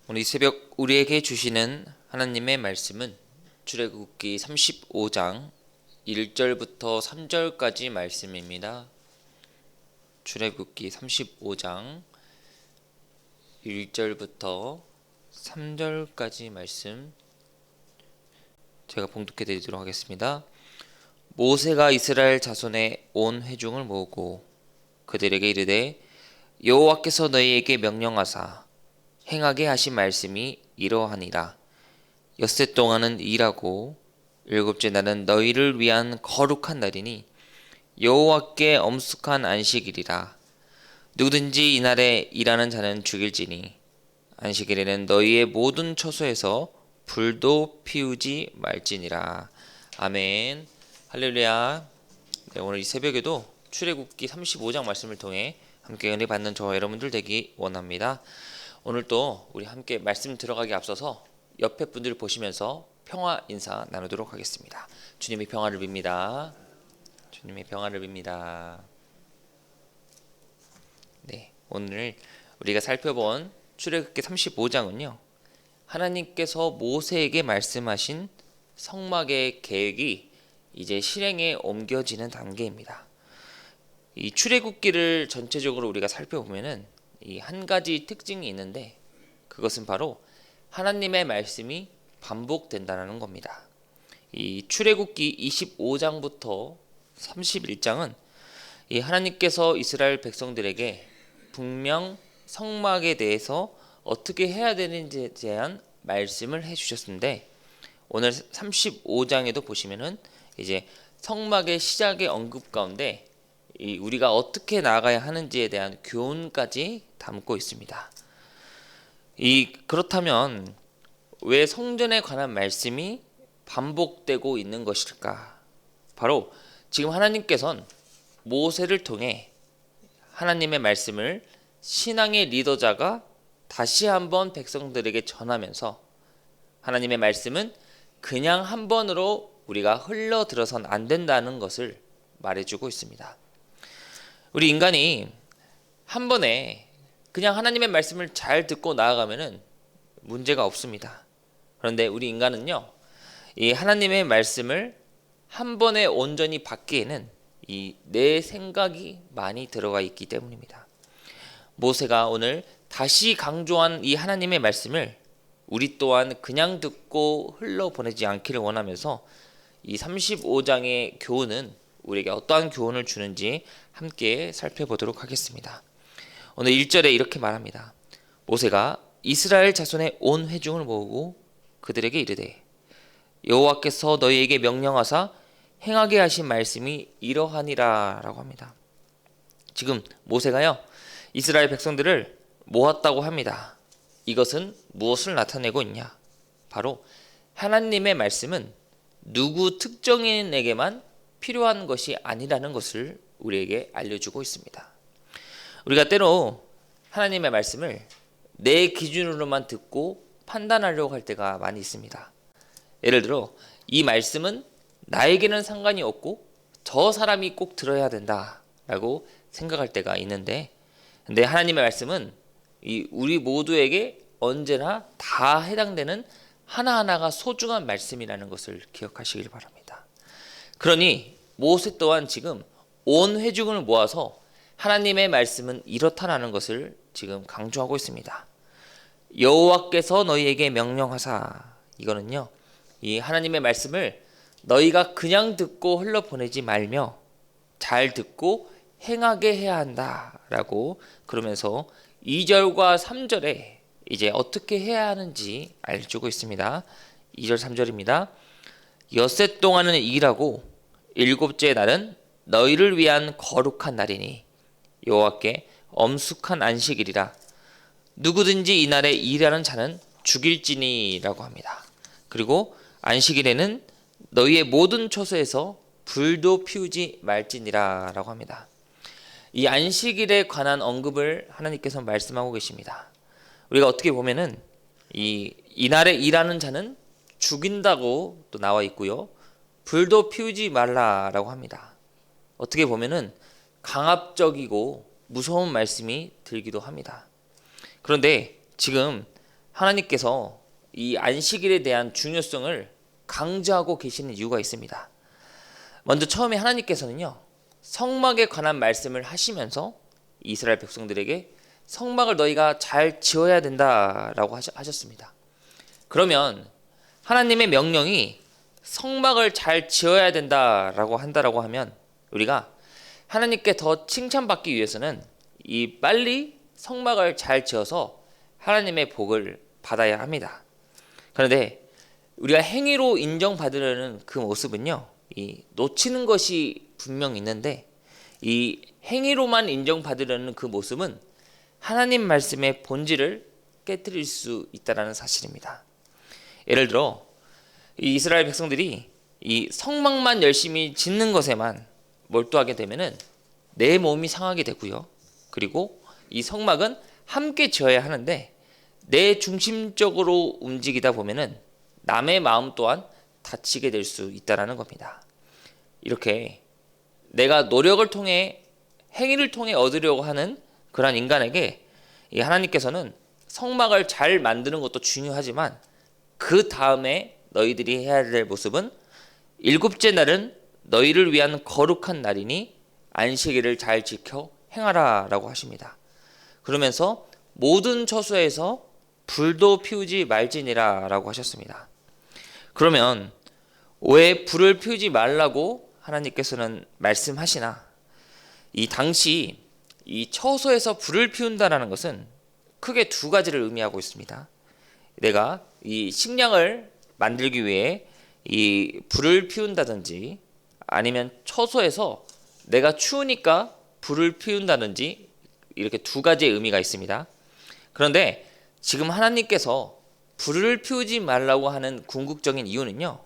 오늘 이 새벽 우리에게 주시는 하나님의 말씀은 출애굽기 35장 1절부터 3절까지 말씀입니다. 출애굽기 35장 1절부터 3절까지 말씀 제가 봉독해 드리도록 하겠습니다. 모세가 이스라엘 자손의 온 회중을 모으고 그들에게 이르되 여호와께서 너희에게 명령하사 행하게 하신 말씀이 이러하니라. 엿새 동안은 일하고 일곱째 날은 너희를 위한 거룩한 날이니 여호와께 엄숙한 안식일이라. 누구든지 이날에 일하는 자는 죽일지니 안식일에는 너희의 모든 처소에서 불도 피우지 말지니라. 아멘. 할렐루야. 네, 오늘 이 새벽에도 출애굽기 35장 말씀을 통해 함께 은혜 받는 저와 여러분들 되기 원합니다. 오늘도 우리 함께 말씀 들어가기 앞서서 옆에 분들을 보시면서 평화 인사 나누도록 하겠습니다. 주님의 평화를 빕니다. 주님의 평화를 빕니다. 네, 오늘 우리가 살펴본 출애굽기 35장은요. 하나님께서 모세에게 말씀하신 성막의 계획이 이제 실행에 옮겨지는 단계입니다. 이 출애굽기를 전체적으로 우리가 살펴보면은 이 한 가지 특징이 있는데 그것은 바로 하나님의 말씀이 반복된다는 겁니다. 이 출애굽기 25장부터 31장은 이 하나님께서 이스라엘 백성들에게 분명 성막에 대해서 어떻게 해야 되는지에 대한 말씀을 해주셨는데 오늘 35장에도 보시면은 이제 성막의 시작의 언급 가운데 우리가 어떻게 나아가야 하는지에 대한 교훈까지 담고 있습니다. 그렇다면 왜 성전에 관한 말씀이 반복되고 있는 것일까? 바로 지금 하나님께서는 모세를 통해 하나님의 말씀을 신앙의 리더자가 다시 한번 백성들에게 전하면서 하나님의 말씀은 그냥 한 번으로 우리가 흘러들어선 안 된다는 것을 말해주고 있습니다. 우리 인간이 한 번에 그냥 하나님의 말씀을 잘 듣고 나아가면은 문제가 없습니다. 그런데 우리 인간은요, 이 하나님의 말씀을 한 번에 온전히 받기에는 이 내 생각이 많이 들어가 있기 때문입니다. 모세가 오늘 다시 강조한 이 하나님의 말씀을 우리 또한 그냥 듣고 흘러보내지 않기를 원하면서 이 35장의 교훈은 우리에게 어떠한 교훈을 주는지 함께 살펴보도록 하겠습니다. 오늘 1절에 이렇게 말합니다. 모세가 이스라엘 자손의 온 회중을 모으고 그들에게 이르되 여호와께서 너희에게 명령하사 행하게 하신 말씀이 이러하니라 라고 합니다. 지금 모세가요 이스라엘 백성들을 모았다고 합니다. 이것은 무엇을 나타내고 있냐? 바로 하나님의 말씀은 누구 특정인에게만 필요한 것이 아니라는 것을 우리에게 알려주고 있습니다. 우리가 때로 하나님의 말씀을 내 기준으로만 듣고 판단하려고 할 때가 많이 있습니다. 예를 들어 이 말씀은 나에게는 상관이 없고 저 사람이 꼭 들어야 된다라고 생각할 때가 있는데 근데 하나님의 말씀은 우리 모두에게 언제나 다 해당되는 하나하나가 소중한 말씀이라는 것을 기억하시길 바랍니다. 그러니 모세 또한 지금 온 회중을 모아서 하나님의 말씀은 이렇다라는 것을 지금 강조하고 있습니다. 여호와께서 너희에게 명령하사 이거는요 이 하나님의 말씀을 너희가 그냥 듣고 흘러보내지 말며 잘 듣고 행하게 해야 한다라고 그러면서 2절과 3절에 이제 어떻게 해야 하는지 알려주고 있습니다. 2절 3절입니다. 엿새 동안은 일하고 일곱째 날은 너희를 위한 거룩한 날이니 여호와께 엄숙한 안식일이라. 누구든지 이날에 일하는 자는 죽일지니 라고 합니다. 그리고 안식일에는 너희의 모든 처소에서 불도 피우지 말지니라 라고 합니다. 이 안식일에 관한 언급을 하나님께서 말씀하고 계십니다. 우리가 어떻게 보면은 이날에 일하는 자는 죽인다고 또 나와 있고요. 불도 피우지 말라라고 합니다. 어떻게 보면은 강압적이고 무서운 말씀이 들기도 합니다. 그런데 지금 하나님께서 이 안식일에 대한 중요성을 강조하고 계시는 이유가 있습니다. 먼저 처음에 하나님께서는요, 성막에 관한 말씀을 하시면서 이스라엘 백성들에게 성막을 너희가 잘 지어야 된다라고 하셨습니다. 그러면 하나님의 명령이 성막을 잘 지어야 된다라고 한다라고 하면 우리가 하나님께 더 칭찬받기 위해서는 이 빨리 성막을 잘 지어서 하나님의 복을 받아야 합니다. 그런데 우리가 행위로 인정받으려는 그 모습은요, 이 놓치는 것이 분명 있는데 이 행위로만 인정받으려는 그 모습은 하나님 말씀의 본질을 깨뜨릴 수 있다는 사실입니다. 예를 들어 이 이스라엘 백성들이 이 성막만 열심히 짓는 것에만 몰두하게 되면은 내 몸이 상하게 되고요. 그리고 이 성막은 함께 지어야 하는데 내 중심적으로 움직이다 보면은 남의 마음 또한 다치게 될 수 있다라는 겁니다. 이렇게 내가 노력을 통해 행위를 통해 얻으려고 하는 그러한 인간에게 이 하나님께서는 성막을 잘 만드는 것도 중요하지만 그 다음에 너희들이 해야 될 모습은 일곱째 날은 너희를 위한 거룩한 날이니 안식일을 잘 지켜 행하라 라고 하십니다. 그러면서 모든 처소에서 불도 피우지 말지니라 라고 하셨습니다. 그러면 왜 불을 피우지 말라고 하나님께서는 말씀하시나? 이 당시 이 처소에서 불을 피운다라는 것은 크게 두 가지를 의미하고 있습니다. 내가 이 식량을 만들기 위해 이 불을 피운다든지 아니면 처소에서 내가 추우니까 불을 피운다든지 이렇게 두 가지의 의미가 있습니다. 그런데 지금 하나님께서 불을 피우지 말라고 하는 궁극적인 이유는요,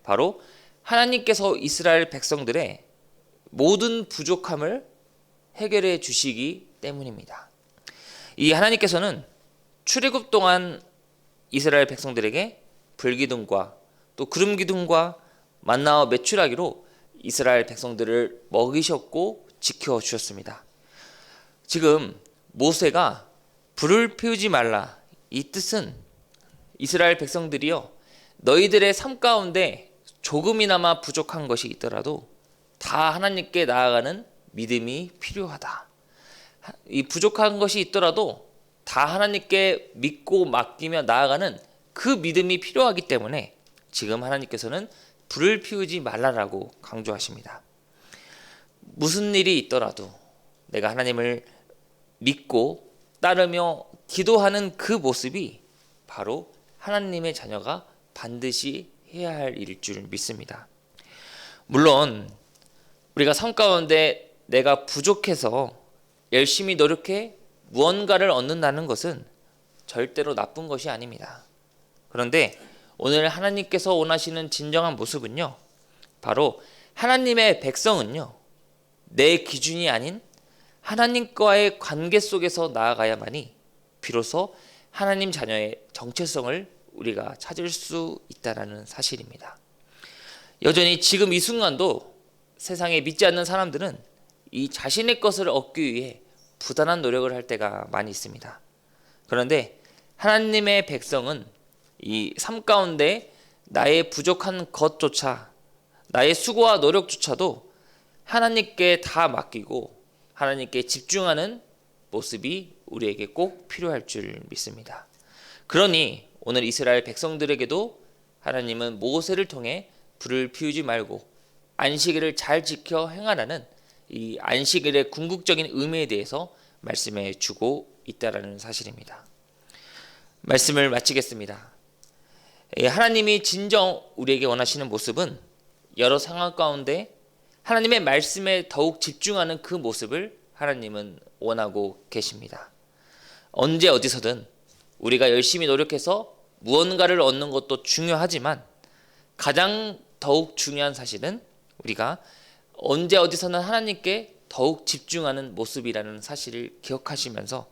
바로 하나님께서 이스라엘 백성들의 모든 부족함을 해결해 주시기 때문입니다. 이 하나님께서는 출애굽 동안 이스라엘 백성들에게 불기둥과 또 구름기둥과 만나와 메추라기로 이스라엘 백성들을 먹이셨고 지켜주셨습니다. 지금 모세가 불을 피우지 말라, 이 뜻은 이스라엘 백성들이요, 너희들의 삶 가운데 조금이나마 부족한 것이 있더라도 다 하나님께 나아가는 믿음이 필요하다. 이 부족한 것이 있더라도 다 하나님께 믿고 맡기며 나아가는 그 믿음이 필요하기 때문에 지금 하나님께서는 불을 피우지 말라라고 강조하십니다. 무슨 일이 있더라도 내가 하나님을 믿고 따르며 기도하는 그 모습이 바로 하나님의 자녀가 반드시 해야 할 일일 줄 믿습니다. 물론 우리가 삶 가운데 내가 부족해서 열심히 노력해 무언가를 얻는다는 것은 절대로 나쁜 것이 아닙니다. 그런데 오늘 하나님께서 원하시는 진정한 모습은요, 바로 하나님의 백성은요, 내 기준이 아닌 하나님과의 관계 속에서 나아가야만이 비로소 하나님 자녀의 정체성을 우리가 찾을 수 있다는 사실입니다. 여전히 지금 이 순간도 세상에 믿지 않는 사람들은 이 자신의 것을 얻기 위해 부단한 노력을 할 때가 많이 있습니다. 그런데 하나님의 백성은 이 삶 가운데 나의 부족한 것조차, 나의 수고와 노력조차도 하나님께 다 맡기고 하나님께 집중하는 모습이 우리에게 꼭 필요할 줄 믿습니다. 그러니 오늘 이스라엘 백성들에게도 하나님은 모세를 통해 불을 피우지 말고 안식일을 잘 지켜 행하라는 이 안식일의 궁극적인 의미에 대해서 말씀해 주고 있다는 사실입니다. 말씀을 마치겠습니다. 하나님이 진정 우리에게 원하시는 모습은 여러 상황 가운데 하나님의 말씀에 더욱 집중하는 그 모습을 하나님은 원하고 계십니다. 언제 어디서든 우리가 열심히 노력해서 무언가를 얻는 것도 중요하지만 가장 더욱 중요한 사실은 우리가 언제 어디서는 하나님께 더욱 집중하는 모습이라는 사실을 기억하시면서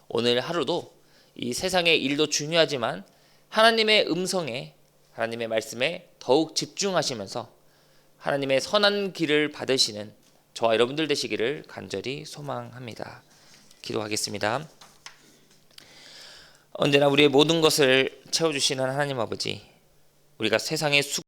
오늘 하루도 이 세상의 일도 중요하지만 하나님의 음성에, 하나님의 말씀에 더욱 집중하시면서 하나님의 선한 길을 받으시는 저와 여러분들 되시기를 간절히 소망합니다. 기도하겠습니다. 언제나 우리의 모든 것을 채워주시는 하나님 아버지, 우리가 세상의